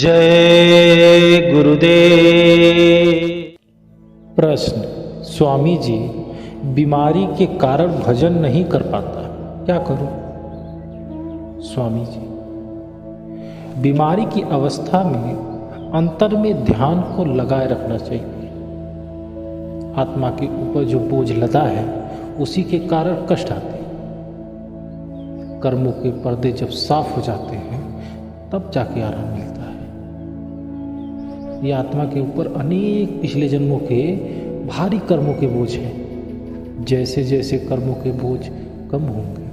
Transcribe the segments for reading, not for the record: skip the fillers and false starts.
जय गुरुदेव। प्रश्न, स्वामी जी, बीमारी के कारण भजन नहीं कर पाता, क्या करूं? स्वामी जी, बीमारी की अवस्था में अंतर में ध्यान को लगाए रखना चाहिए। आत्मा के ऊपर जो बोझ लदा है उसी के कारण कष्ट आते हैं। कर्मों के पर्दे जब साफ हो जाते हैं तब जाके आराम मिलता है। ये आत्मा के ऊपर अनेक पिछले जन्मों के भारी कर्मों के बोझ हैं। जैसे जैसे कर्मों के बोझ कम होंगे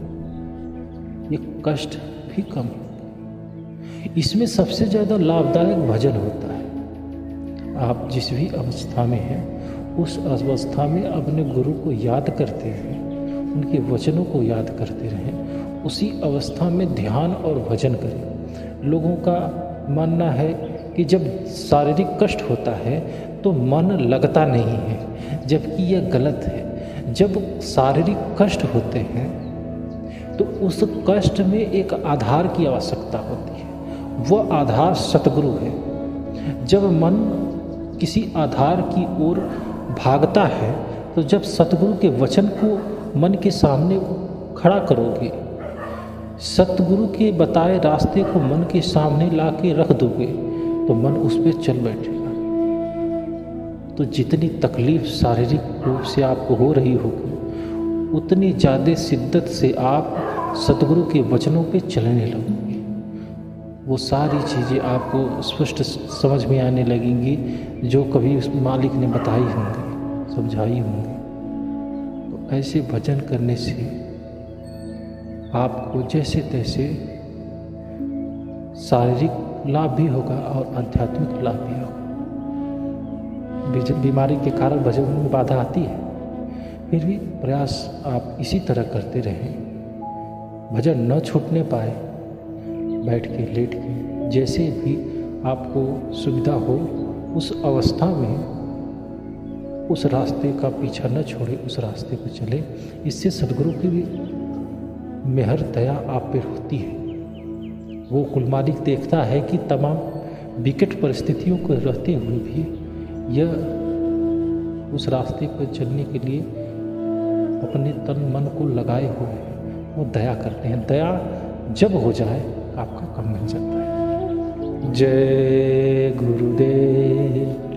ये कष्ट भी कम होंगे। इसमें सबसे ज़्यादा लाभदायक भजन होता है। आप जिस भी अवस्था में हैं उस अवस्था में अपने गुरु को याद करते हुए उनके वचनों को याद करते रहें। उसी अवस्था में ध्यान और भजन करें। लोगों का मानना है कि जब शारीरिक कष्ट होता है तो मन लगता नहीं है, जबकि यह गलत है। जब शारीरिक कष्ट होते हैं तो उस कष्ट में एक आधार की आवश्यकता होती है। वह आधार सतगुरु है। जब मन किसी आधार की ओर भागता है तो जब सतगुरु के वचन को मन के सामने खड़ा करोगे, सतगुरु के बताए रास्ते को मन के सामने ला के रख दोगे तो मन उस पर चल बैठेगा। तो जितनी तकलीफ शारीरिक रूप से आपको हो रही होगी उतनी ज़्यादा शिद्दत से आप सतगुरु के वचनों पे चलने लगोगे। वो सारी चीज़ें आपको स्पष्ट समझ में आने लगेंगी जो कभी उस मालिक ने बताई होंगी, समझाई होंगी। तो ऐसे भजन करने से आपको जैसे तैसे शारीरिक लाभ भी होगा और आध्यात्मिक लाभ भी होगा। बीमारी के कारण भजन में बाधा आती है, फिर भी प्रयास आप इसी तरह करते रहें। भजन न छूटने पाए, बैठ के लेट के जैसे भी आपको सुविधा हो उस अवस्था में उस रास्ते का पीछा न छोड़े, उस रास्ते पर चले। इससे सद्गुरु की भी मेहर दया आप पे होती है। वो कुल मालिक देखता है कि तमाम विकट परिस्थितियों को रहते हुए भी यह उस रास्ते पर चलने के लिए अपने तन मन को लगाए हुए हैं। वो दया करते हैं। दया जब हो जाए आपका काम मिल जाता है। जय गुरुदेव।